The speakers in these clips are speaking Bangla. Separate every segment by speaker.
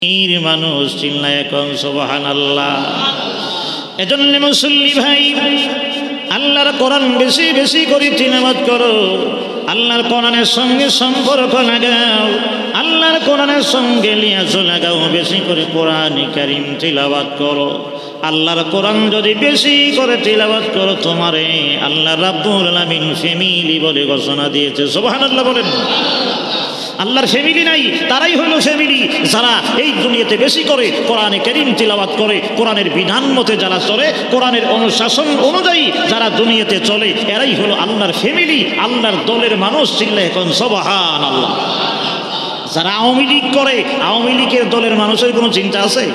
Speaker 1: মানুষ চিল্লায় কোন সুবহানাল্লাহ। এজন্য মুসল্লি ভাই, আল্লাহর কোরআন বেশি বেশি করে তিলাওয়াত করো, আল্লাহর কোরআনের সঙ্গে সম্পর্ক লাগাও, আল্লাহর কোরআনের সঙ্গে লিয়াজ লাগাও, বেশি করে কোরআন কারীম তিলাওয়াত করো। আল্লাহর কোরআন যদি বেশি করে তিলাওয়াত করো, তোমারে আল্লাহ রাব্বুল আলামিন ফ্যামিলি বলে ঘোষণা দিয়েছে। সুবহানাল্লাহ বলেন। আল্লাহর ফ্যামিলি নাই, তারাই হলো ফ্যামিলি যারা এই দুনিয়াতে বেশি করে কোরআনে কারীম তিলাওয়াত করে, কোরআনের বিধান মতে যারা চলে, কোরআনের অনুশাসন অনুযায়ী যারা দুনিয়াতে চলে, এরাই হলো আল্লাহর ফ্যামিলি, আল্লাহর দলের মানুষ। চিল্লায় এখন সুবহানাল্লাহ। যারা আওয়ামী লীগ করে, আওয়ামী লীগের দলের মানুষের কোনো চিন্তা আছে?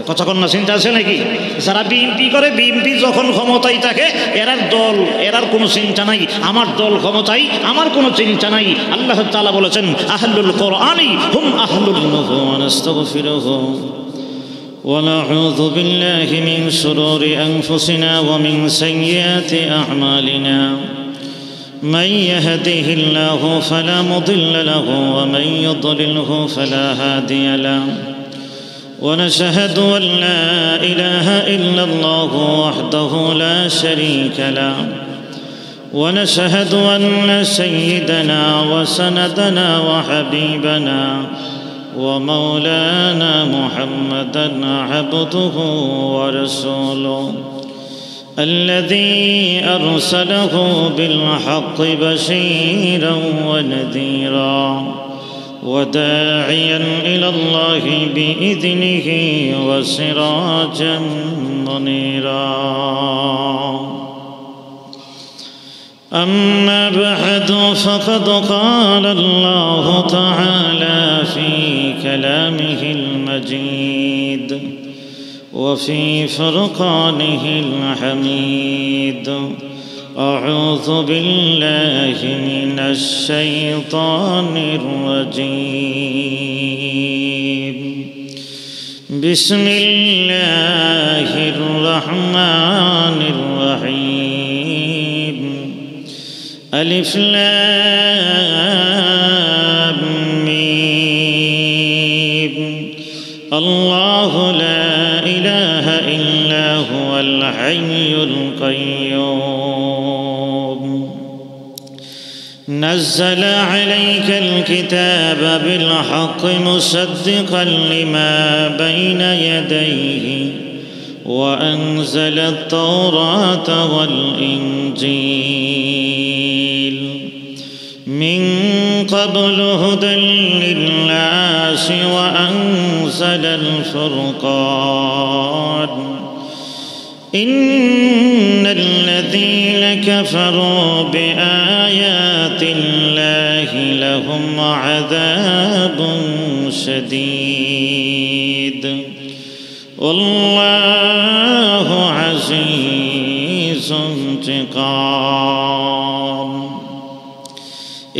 Speaker 1: কতক্ষণ না চিন্তা আছে নাকি? যারা বিএনপি করে, বিএনপি যখন ক্ষমতায় থাকে এরার দল, এরার কোনো চিন্তা নাই, আমার দল ক্ষমতায়, আমার কোনো চিন্তা নাই। আল্লাহ তাআলা বলেছেন, আহলুল কোরআনি হুম আহলুল ওয়া নাস্তাগফিরুহু ওয়া নাউযু বিল্লাহি মিন শুরুরি আনফুসিনা ওয়া মিন সাইয়্যাতি আ'মালিনা মান ইয়াহদিহিল্লাহু ফালা মুদিল্লা লাহু ওয়া মান ইউদ্লিলহু ফালা হাদিয়া লাহু ونشهد أن لا إله إلا الله وحده لا شريك له ونشهد أن سيدنا وسندنا وحبيبنا ومولانا محمدا عبده ورسوله الذي أرسله بالحق بشيرا ونذيرا وداعيا إلى الله بإذنه وسراجا منيرا. أما بعد فقد قال الله تعالى في كلامه المجيد وفي فرقانه الحميد: أعوذ بالله من الشيطان الرجيم. بسم الله الرحمن الرحيم. ألف لام ميم. الله لا إله إلا هو الحي القيوم. نزل عليك الكتاب بالحق مصدقا لما بين يديه وأنزل التوراة والإنجيل من قبل هدى للناس وأنزل الفرقان. إن الذين كفروا بآيات الله لهم عذاب شديد والله عزيز انتقام.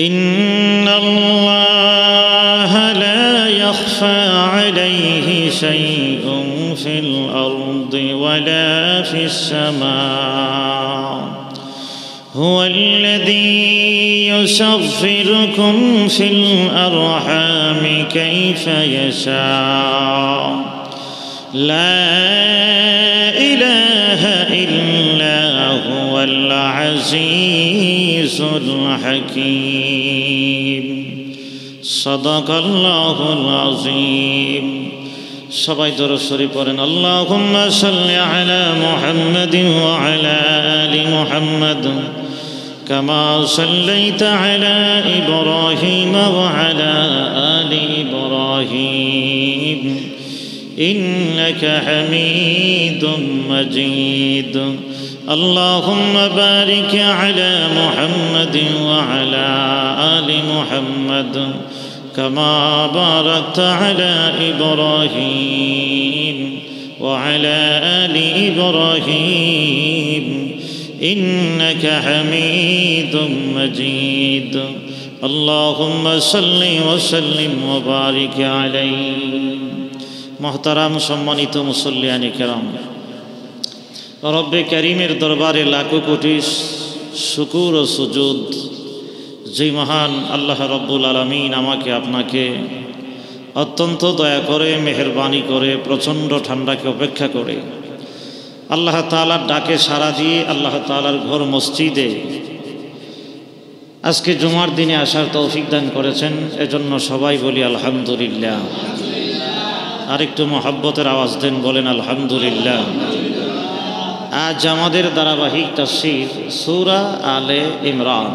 Speaker 1: إن الله لا يخفى عليه شيء في الأرض ولا في السماء. هو الذي يصوركم في الأرحام كيف يشاء. لا إله إلا هو العزيز الحكيم. صدق الله العظيم. সবাই দরুদ শরীফ পড়েন। আল্লাহুম্মা সাল্লি আলা মুহাম্মাদিন ওয়া আলা আলি মুহাম্মাদ কামা সাল্লাইতা আলা ইব্রাহিম ওয়া আলা আলি ইব্রাহিম ইন্নাকা হামিদুম মাজিদ। আল্লাহুম্মা বারিক আলা মুহাম্মাদিন ওয়া আলা আলি মুহাম্মাদ كما باركت على إبراهيم وعلى آل إبراهيم إنك حميد مجيد. اللهم صل وسلم وبارك عليه. محترم সম্মানিত মুসল্লিয়ান কিরাম, রব্বে কারীমের দরবারে লাখো কোটি শুকর ও সুজুদ। যে মহান আল্লাহ রব্বুল আলামিন আমাকে আপনাকে অত্যন্ত দয়া করে মেহেরবানি করে প্রচণ্ড ঠান্ডাকে উপেক্ষা করে আল্লাহ তাআলার ডাকে সাড়া দিয়ে আল্লাহ তাআলার ঘর মসজিদে আজকে জুমার দিনে আসার তৌফিক দান করেছেন, এজন্য সবাই বলি আলহামদুলিল্লাহ। আরেকটু মহব্বতের আওয়াজ দেন, বলেন আলহামদুলিল্লাহ। আজ আমাদের ধারাবাহিক তাফসীর সূরা আলে ইমরান।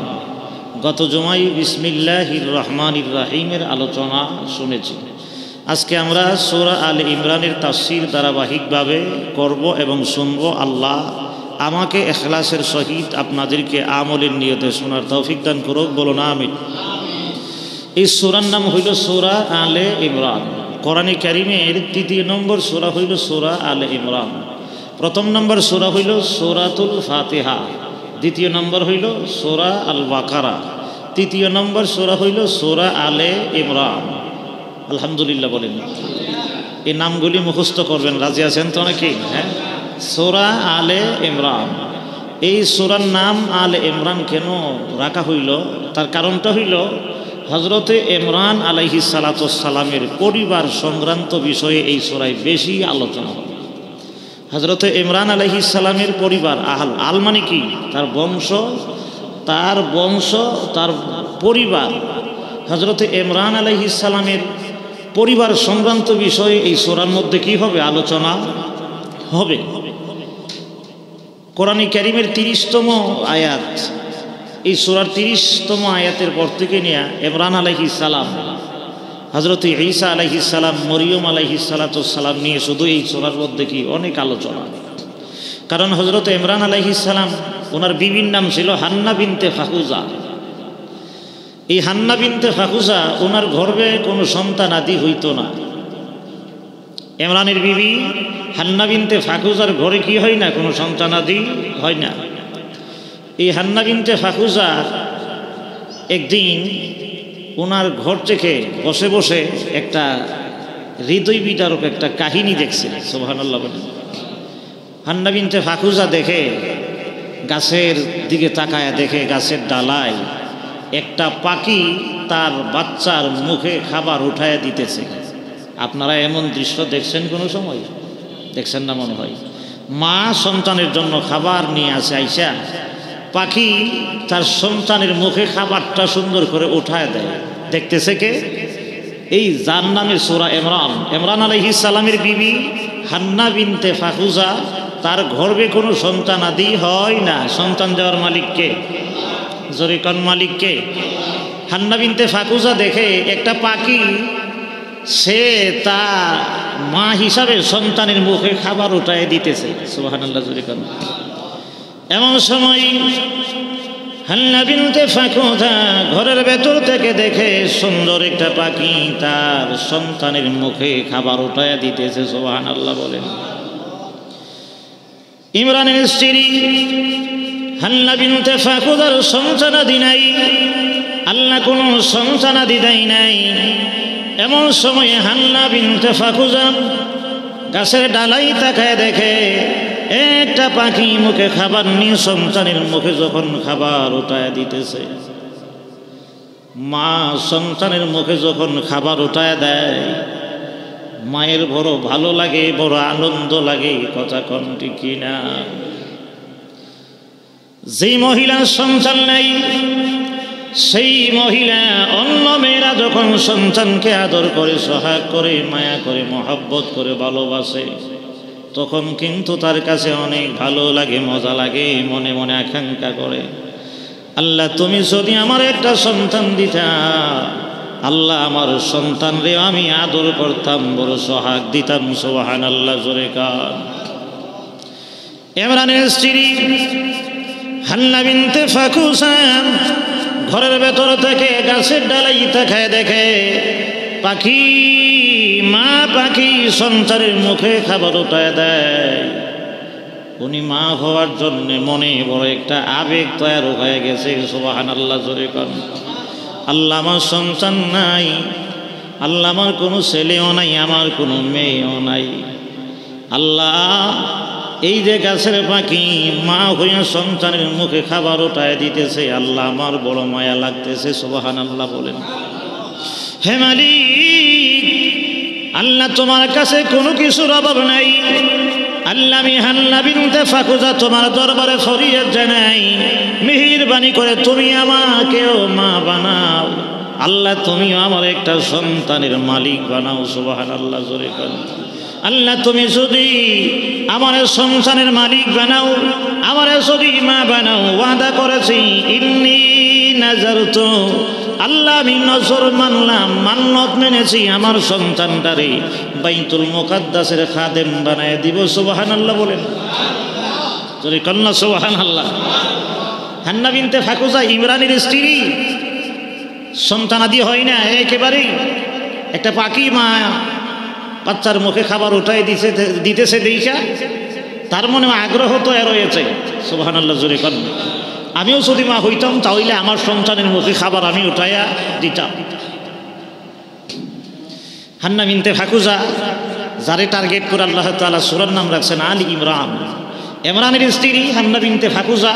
Speaker 1: গত জুমায় বিসমিল্লাহির রহমানির রহিমের আলোচনা শুনেছি। আজকে আমরা সূরা আলে ইমরানের তাফসীর ধারাবাহিকভাবে করব এবং শুনব। আল্লাহ আমাকে ইখলাসের সহিত আপনাদেরকে আমলের নিয়তে শোনার তৌফিক দান করুক, বলুন আমিন। এই সূরার নাম হইল সূরা আলে ইমরান। কোরআনে কারীমের ৩য় নম্বর সূরা হইল সূরা আলে ইমরান। প্রথম নম্বর সূরা হইল সূরাতুল ফাতিহা, দ্বিতীয় নম্বর হইল সূরা আল বাকারা, তৃতীয় নম্বর সূরা হইল সূরা আলে ইমরান। আলহামদুলিল্লাহ বলেন। এই নামগুলি মুখস্থ করবেন, রাজি আছেন তো নাকি? হ্যাঁ, সূরা আলে ইমরান। এই সূরার নাম আলে ইমরান কেন রাখা হইল, তার কারণটা হইল হযরতে ইমরান আলাইহিস সালাতু সালামের পরিবার সংক্রান্ত বিষয়ে এই সূরায় বেশি আলোচনা হয়। হযরতে ইমরান আলাইহিস সালামের পরিবার, আল মানে কি? তার বংশ, তার পরিবার। হযরতে ইমরান আলাইহিস সালামের পরিবার সংক্রান্ত বিষয়ে এই সূরার মধ্যে কি হবে? আলোচনা হবে। কোরআনে কারীমের ৩০তম আয়াত, এই সূরার ৩০তম আয়াতের পর থেকে নিয়ে ইমরান আলাইহিস সালাম, হযরতে ঈসা আলাইহিস সালাম, মরিয়ম আলাইহিস সালাম নিয়ে শুধু এই সূরার মধ্যে কি অনেক আলোচনা। কারণ হযরতে ইমরান আলাইহিস সালাম, ওনার বিবির নাম ছিল হান্না বিনতে ফাকুজা। এই হান্না বিনতে ফাকুজা, ওনার গর্ভে কোনো সন্তান আদি হইতো না। ইমরানের বিবি হান্না বিনতে ফাকুজার ঘরে কি হয় না? কোনো সন্তান আদি হয় না। এই হান্না বিনতে ফাকুজা একদিন ওনার ঘর থেকে বসে বসে একটা হৃদয় বিদারক একটা কাহিনী দেখছেন। সুবহানাল্লাহ বলেন। হান্না বিনতে ফাকুজা দেখে, গাছের দিকে তাকায় দেখে গাছের ডালায় একটা পাখি তার বাচ্চার মুখে খাবার উঠায় দিতেছে। আপনারা এমন দৃশ্য দেখছেন কোনো সময়? দেখছেন না মনে হয়। মা সন্তানের জন্য খাবার নিয়ে আসে, আইসা পাখি তার সন্তানের মুখে খাবারটা সুন্দর করে উঠায় দেয়। দেখতেছে কে? এই যার নামে সূরা ইমরান, ইমরান আলাইহিস সালামের বিবি হান্না বিনতে ফাকুজা, তার গর্ভে কোনো সন্তান আদি হয় না। সন্তান দেওয়ার মালিক কে? জোরে কোন মালিক কে? হান্না বিনতে ফাকুজা দেখে একটা পাখি, সে তার মা হিসাবে সন্তানের মুখে খাবার উঠায় দিতেছে। সুবহানাল্লাহ, জোরে কোন। এমন সময় হান্না বিনতে ফাকুজা ঘরের ভেতর থেকে দেখে সুন্দর একটা পাখি তার সন্তানের মুখে খাবার উঠায় দিতেছে। সুবহানাল্লাহ বলেন। ইমরানের স্ত্রী হান্না বিনতে ফাকুজার সন্তানাদি নাই, আল্লাহ কোনো সন্তানাদি দেয় নাই। এমন সময় হান্না বিনতে ফাকুজা গাছের ডালাই তাকায় দেখে একটা পাখি মুখে খাবার নিয়ে সন্তানের মুখে যখন খাবার উঠায় দিতেছে। মা সন্তানের মুখে যখন খাবার উঠায় দেয়, মায়ের বড় ভালো লাগে, বড় আনন্দ লাগে। কথা কোনটি কিনা? যেই মহিলার সন্তান নেই, সেই মহিলা অন্য মেয়েরা যখন সন্তানকে আদর করে, সোহাগ করে, মায়া করে, মহব্বত করে, ভালোবাসে, তখন কিন্তু তার কাছে অনেক ভালো লাগে, মজা লাগে, মনে মনে আকাঙ্ক্ষা করে, আল্লাহ তুমি যদি আমার একটা সন্তান দিতা, আল্লাহ আমার সন্তান রে আমি আদর করতাম, বড় সোহাগ দিতাম। সুবহানাল্লাহ, জোরে কান। ইমরানের স্ত্রী হান্না বিনতে ফাকুজা ঘরের ভেতর থেকে গাছের ডালাই তাকায় দেখে পাখি, মা পাখি সন্তানের মুখে খাবার উঠায় দেয়। উনি মা হওয়ার জন্য মনে বড় একটা আবেগ তৈরি হয়ে গেছে। সুবহানাল্লাহ, জোরে কান। আল্লাহ আমার সন্তান নাই, আল্লাহ আমার কোনো ছেলেও নাই, আমার কোনো মেয়েও নাই। আল্লাহ এই যে গাছের পাখি মা হইয়া সন্তানের মুখে খাবার উঠায় দিতেছে, আল্লাহ আমার বড় মায়া লাগতেছে। সুবহানাল্লাহ বলেন। হে মালিক, আল্লাহ তোমার কাছে কোনো কিছুর অভাব নাই। আল্লাহ আমি হান্না বিনতে ফাকুজা তোমার দরবারে ফরিয়াদ জানাই, মেহেরবানি করে তুমি আমাকেও মা বানাও। আল্লাহ তুমিও আমার একটা সন্তানের মালিক বানাও। সুবহানাল্লাহ, জোরে বলেন। আল্লাহ তুমি যদি আমার সন্তানের মালিক বানাও, আমার যদি মা বানাও, ওয়াদা করেছি ইন্নী নাজারতু, আল্লাহ আমি নজর মানলাম, মান্নত মেনেছি, আমার সন্তানটারে বাইতুল মুকাদ্দাসের খাদেম বানায় দিব। সুবহানাল্লাহ বলেন, যদি কন্যা সুবহানাল্লাহ। হান্না বিনতে ফাকুজা ইমরানের স্ত্রী, সন্তানাদি হয় না একেবারেই। একটা পাখি মা বাচ্চার মুখে খাবার উঠাই দিতেছে দেখা তার মনে আগ্রহ তো রয়েছে। সুবহানাল্লাহ, জোরে কন্যা। আমিও যদি মা হইতাম তাহলে আমার সন্তানের মুখে খাবার আমি উঠাইয়া দিতাম। হান্না বিনতে ফাকুজা যারে টার্গেট করে আল্লাহ তাআলা সূরার নাম রাখছেন আলী ইমরান, ইমরানের স্ত্রী হান্না বিনতে ফাকুজা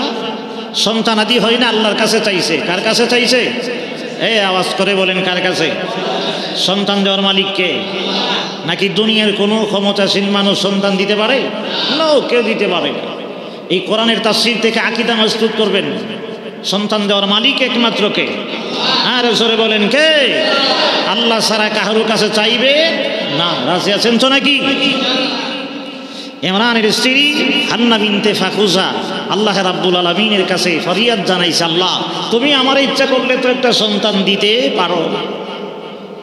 Speaker 1: সন্তানাদি হয় না, আল্লাহর কাছে চাইছে। কার কাছে চাইছে? আওয়াজ করে বলেন, কার কাছে? সন্তান দেওয়ার মালিক কে? নাকি দুনিয়ার কোনো ক্ষমতাসীন মানুষ সন্তান দিতে পারে? না, কেউ দিতে পারে না। এই কোরআনের তাফসীর থেকে আকীদা মজবুত করবেন। সন্তান দেওয়ার মালিক একমাত্র কে? আর জোরে বলেন, কে? আল্লাহ ছাড়া কারোর কাছে চাইবে না। রাজি আছেন তো নাকি? ইমরানের স্ত্রী হান্না বিনতে ফাকুজা আল্লাহ রাব্বুল আলামিনের কাছে ফরিয়াদ জানাইছে, আল্লাহ তুমি আমার ইচ্ছা করলে তো একটা সন্তান দিতে পারো।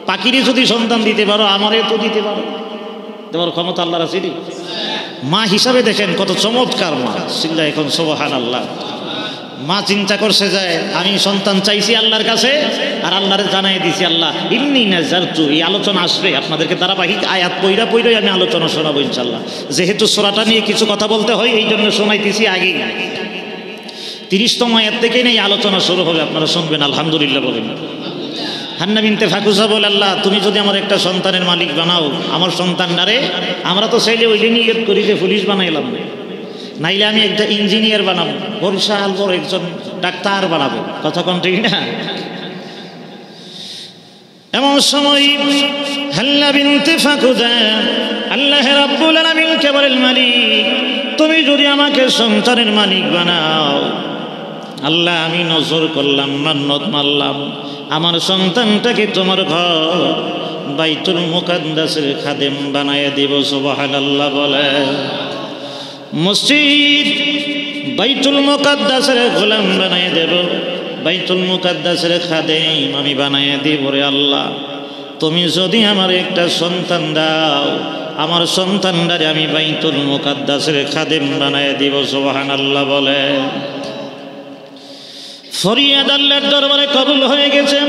Speaker 1: পাখিরে যদি সন্তান দিতে পারো, আমারে তো দিতে পারো। দেওয়ার ক্ষমতা আল্লাহর আছে। মা হিসাবে দেখেন কত চমৎকার মা। চিল্লা এখন সুবহানাল্লাহ। মা চিন্তা করছে যে আমি সন্তান চাইছি আল্লাহর কাছে, আর আল্লাহরে জানাই দিছি আল্লাহ ইন্নী নাযারতু। এই আলোচনা আসবে আপনাদেরকে ধারাবাহিক আয়াত পইরা আমি আলোচনা শোনাবো ইনশাআল্লাহ। যেহেতু সূরাটা নিয়ে কিছু কথা বলতে হয়, এই জন্য শোনাইতেছি আগে। 30তম আয়াত থেকে এই আলোচনা শুরু হবে, আপনারা শুনবেন। আলহামদুলিল্লাহ বলেন। হান্না বিনতে ফাকুজা বলে, আল্লাহ তুমি যদি আমার একটা সন্তানের মালিক বানাও, আমার সন্তানটারে আমরা তো চাইলে ওইটা নিয়ত করি যে পুলিশ বানাইলাম, নাইলে আমি একটা ইঞ্জিনিয়ার বানাবো, বরিশাল বড় একজন ডাক্তার বানাবো। কথা কোন ঠিক না? এমন সময় হান্না বিনতে ফাকুজা আল্লাহ রাব্বুল আলামিনকে বলেন, মালিক তুমি যদি আমাকে সন্তানের মালিক বানাও, আল্লাহ আমি নজর করলাম, মান্নত মারলাম, আমার সন্তানটাকে তোমার ঘর বাইতুল মুকাদ্দাসের খাদেম বানায় দেব। সুবহানাল্লাহ বলে। মসজিদ বাইতুল মুকাদ্দাসের গোলাম বানায় দেব, বাইতুল মুকাদ্দাসের খাদেম আমি বানায় দেব। রে আল্লাহ তুমি যদি আমার একটা সন্তান দাও, আমার সন্তানটারে আমি বাইতুল মুকাদ্দাসের খাদেম বানায় দিব। সুবহানাল্লাহ বলে। ফরিয়াদ আল্লাহর দরবারে কবুল হয়ে গেছে।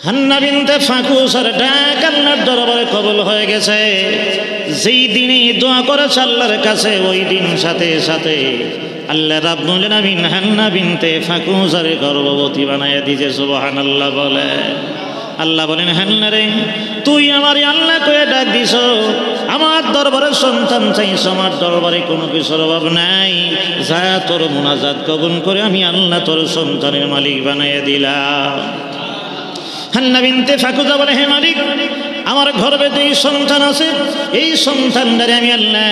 Speaker 1: হান্না বিনতে ফাকুজার ডাক আল্লাহর দরবারে কবুল হয়ে গেছে। যেই দিনে দোয়া করেছে আল্লাহর কাছে, ওই দিন সাথে সাথে আল্লাহ রাব্বুল আলামিন হান্না বিনতে ফাকুজার গর্ভবতী বানায় দিয়েছে। সুবহানাল্লাহ বলে। আল্লাহ বলেন, হান্না রে তুই আমার আল্লাহ কয়ে ডাক দিছ, আমার দরবারে সন্তান চাইছ, আমার দরবারে কোনো কিছুর অভাব নাই, যা তোর মুনাজাত কবুল করে আমি আল্লাহ তোর সন্তানের মালিক বানাইয়া দিলাম। হান্না বিনতে ফাকুজা বলে, হে মালিক আমার গর্ভে যেই সন্তান আছে, এই সন্তানটারে আমি আল্লাহ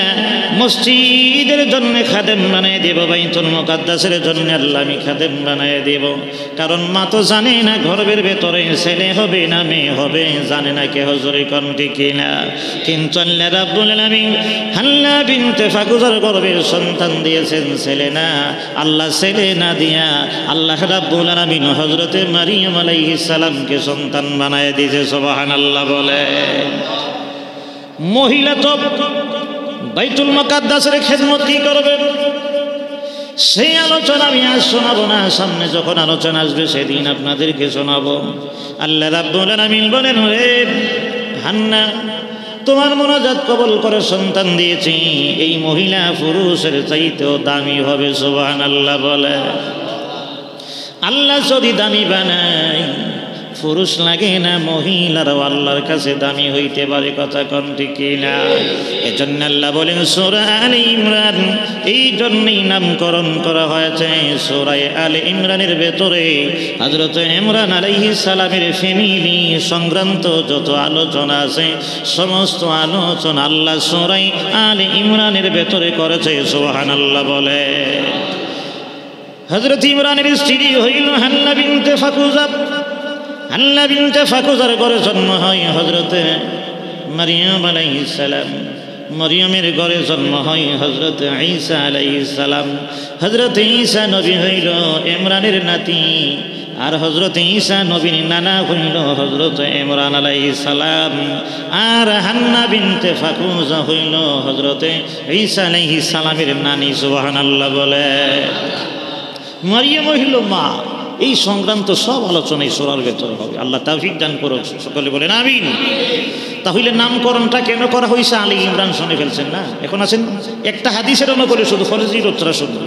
Speaker 1: মসজিদের জন্য খাদেম বানিয়ে দেব, বাইতুল মুকাদ্দাসের জন্য আল্লাহ আমি খাদেম বানিয়ে দেব। কারণ মা তো জানে না গর্ভের ভেতরে ছেলে হবে না মেয়ে হবে, জানে না কে হুজুরি কোন ঠিক না। কিন্তু আল্লাহ রাব্বুল আলামিন হান্না বিনতে ফাকুজার গর্ভে সন্তান দিয়েছেন ছেলে না। আল্লাহ ছেলে না দিয়া আল্লাহ রাব্বুল আলামিন হযরতে মারিয়াম আলাইহিস সালামকে সন্তান বানিয়ে দিয়েছে। সুবহানাল্লাহ বলে। মহিলা তো বাইতুল মুকাদ্দাসের খেদমত কি করবে, সেই আলোচনা আমি আজ শোনাবো না, সামনে যখন আলোচনা আসবে সেদিন আপনাদেরকে শোনাবো। আল্লাহ রাব্বুল আলামিন বলেন, হে হান্না তোমার মুনাজাত কবুল করে সন্তান দিয়েছি, এই মহিলা পুরুষের চাইতেও দামি হবে। সুবহানাল্লাহ বলে। আল্লাহ যদি দামি বানায় পুরুষ লাগে না, মহিলারাও আল্লাহর কাছে দামি হইতে পারে। কথা কোন ঠিক না? এজন্য আল্লাহ বলেন সূরা আলে ইমরান, এই জন্যই নামকরণ করা হয়েছে সূরা আলে ইমরানের ভেতরে হযরত ইমরান আলাইহিস সালামের ফ্যামিলি সংক্রান্ত যত আলোচনা আছে সমস্ত আলোচনা আল্লাহ সূরা আলে ইমরানের ভেতরে করেছে। সুবহানাল্লাহ বলে। হযরত ইমরানের স্ত্রী হইল হান্না বিনতে ফাকুজা। হান্না বিনতে ফাকুজার ঘরে জন্ম হয় হযরত মারইয়াম আলাইহিস সালাম। মরিয়মের ঘরে জন্ম হয় হযরত ঈসা আলাইহিস সালাম। হযরত ঈসা নবী হইল ইমরানের নাতি, আর হযরত ঈসা নবীর নানা হইল হযরত ইমরান আলাইহিস সালাম। আর হান্না বিনতে ফাকুজা হইল হযরত ঈসা আলাইহিস সালামের নানি। সুবহানাল্লাহ বলে। মারিয়াম হইল মা। এই সংক্রান্ত সব আলোচনা এই সূরার ভেতরে হবে। আল্লাহ তৌফিক দান করুক, সকলে বলেন আমিন। তাহলে নামকরণটা কেন করা হয়েছে আলী ইমরান শুনে ফেলছেন না? এখন আছেন একটা হাদিসের অনুকূলে শুধু ফজিলতটা শুনুন।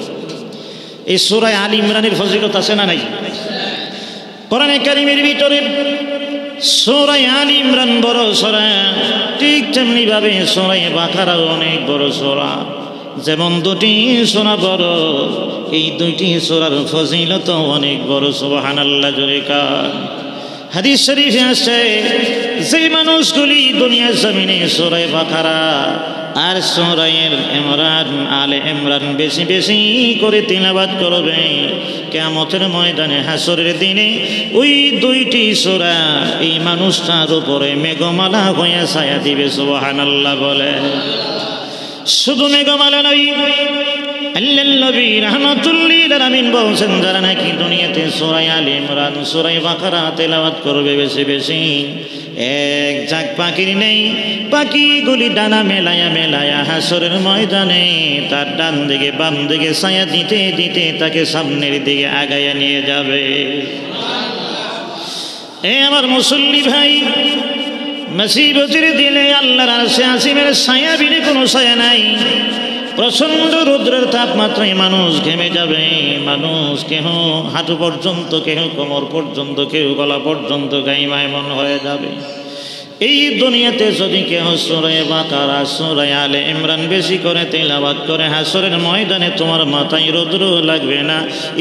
Speaker 1: এই সূরা আলী ইমরানের ফজিলত আছে না নাই? কোরআনে কারীমের ভিতরে সূরা আলী ইমরান বড় সূরা, ঠিক তেমনি ভাবে সূরা বাকারাও অনেক বড় সূরা। যেমন দুটি সূরা বড়, এই দুইটি সূরার ফজিলত অনেক বড়। সুবহানাল্লাহ জোরে কান। হাদিস শরীফে আছে যে মানুষগুলি দুনিয়ার জমিনে সূরা বাকারা আর সূরা ইমরান আলে ইমরান বেশি বেশি করে তিলাওয়াত করবে, কিয়ামতের ময়দানে হাসরের দিনে ওই দুইটি সূরা এই মানুষটার উপরে মেঘমালা হয়ে ছায়া দিবে। সুবহানাল্লাহ বলে। শুধু মেঘমালা নয়, আল্লাহর নবী রাহমাতুল লিল আলামিন বলেছেন যারা নাকি দুনিয়াতে সূরা আলে ইমরান সূরা বাকারা তেলাওয়াত করবে বেশি বেশি, এক ঝাঁক পাখির নেই, পাখিগুলি ডানা মেলায়া মেলায়া হাসরের ময়দানে তার ডান দিকে বাম দিকে ছায়া দিতে দিতে তাকে সামনের দিকে আগায়া নিয়ে যাবে। এ আমার মুসল্লি ভাই, মুসিবতের দিনে আল্লাহর আরশে আসিমের ছায়া বিনে কোনো ছায়া নাই। প্রচণ্ড রৌদ্রের তাপমাত্রায় মানুষ ঘেমে যাবে। মানুষ কেহ হাঁটু পর্যন্ত, কেহ কোমর পর্যন্ত, কেউ গলা পর্যন্ত গাইমায়মন হয়ে যাবে। এই দুনিয়াতে যদি কেহ সূরা বাকারা সূরা আলে ইমরান বেশি করে তেলাওয়াত করে, হাসরের ময়দানে তোমার মাথায় রৌদ্র লাগবে না,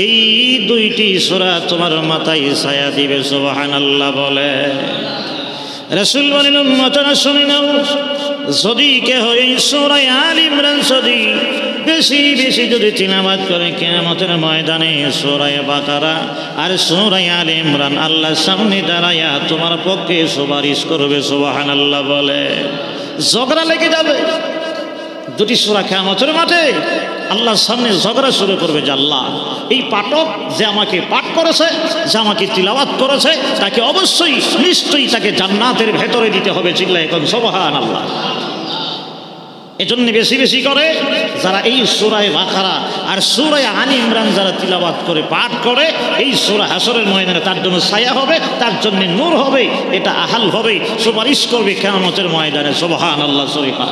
Speaker 1: এই দুইটি সূরা তোমার মাথায় ছায়া দিবে। সুবহানাল্লাহ বলে। রাসূল বলেন উম্মতরা শুনে নাও, যদি কেহ এই সূরা আলে ইমরান যদি বেশি বেশি যদি তিলাওয়াত করে, কিয়ামতের ময়দানে সূরা বাকারা আর সূরা আলে ইমরান আল্লাহর সামনে দাঁড়ায়া তোমার পক্ষে সুপারিশ করবে। সুবহানাল্লাহ বলে। ঝগড়া লেগে যাবে দুটি সূরা কিয়ামতের মাঠে। আল্লাহর সামনে ঝগড়া শুরু করবে যে আল্লাহ, এই পাঠক যে আমাকে পাঠ করেছে, যে আমাকে তিলাওয়াত করেছে, তাকে অবশ্যই নিশ্চয়ই তাকে জান্নাতের ভেতরে দিতে হবে। চিল্লায় এখন সুবহানাল্লাহ। এজন্য বেশি বেশি করে যারা এই সূরা বাকারা আর সূরা আলে ইমরান যারা তিলাওয়াত করে পাঠ করে, এই সূরা হাসরের ময়দানে তার জন্য ছায়া হবে, তার জন্য নূর হবে, এটা আহাল হবে, সুপারিশ করবে কিয়ামতের ময়দানে। সুবহানাল্লাহ শরীফা।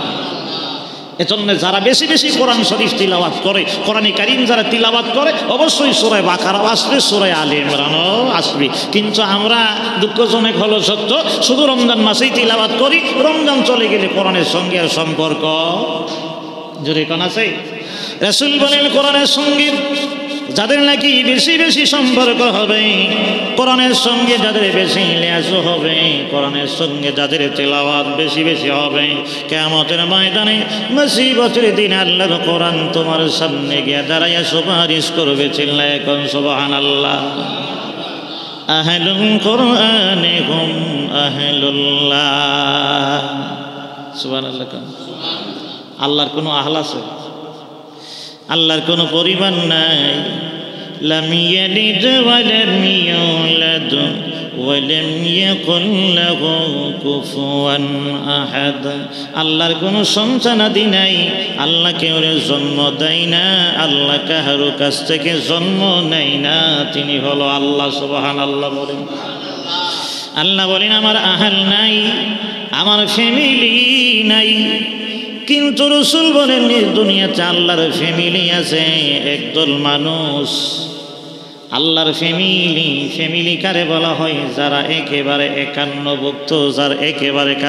Speaker 1: এজন্য যারা বেশি বেশি কোরআন শরীফ তিলাওয়াত করে, কোরআনে কারীম যারা তিলাওয়াত করে, অবশ্যই সূরা বাকারাও আসবে, সূরা আলে ইমরানও আসবে। কিন্তু আমরা দুঃখজনক হলো সত্য, শুধু রমজান মাসেই তিলাওয়াত করি, রমজান চলে গেলে কোরআনের সঙ্গে আর সম্পর্ক জোরে কোন আছে? রাসূল বলেন কোরআনের সঙ্গে যাদের নাকি বেশি বেশি সম্পর্ক হবে, কোরআনের সঙ্গে যাদের বেশি লিয়াজ হবে, কোরআনের সঙ্গে যাদের তেলাওয়াত বেশি বেশি হবে, কিয়ামতের ময়দানে মুসিবতের দিন আল্লাহর কোরআন তোমার সামনে গিয়ে দাঁড়াইয়া সুপারিশ করবে। চিল্লায় এখন সুবহানাল্লাহ। আহলুল কোরআনে হুম আহলুল্লাহ। সুবহানাল্লাহ। আল্লাহর কোনো আহল আছে? আল্লাহর কোনো পরিবার নাই। লাম ইয়ালিদ ওয়া লাম ইউলাদ ওয়া লাম ইয়াকুল লাহু কুফুয়ান আহাদ। আল্লাহর কোনো সন্তানাদি নাই, আল্লাহ কেউ জন্ম দেয় না, আল্লাহ কারো কাছ থেকে জন্ম নেয় না, তিনি হলো আল্লাহ। সুবহানাল্লাহ বলেন। আল্লাহ বলেন আমার আহল নাই, আমার ফ্যামিলি নাই। কিন্তু রাসূল বলেন দুনিয়াতে আল্লাহর ফ্যামিলি আছে, একদল মানুষ আল্লাহর ফ্যামিলি কারে বলা হয়? যারা একেবারে একান্নভুক্ত, যার একেবারে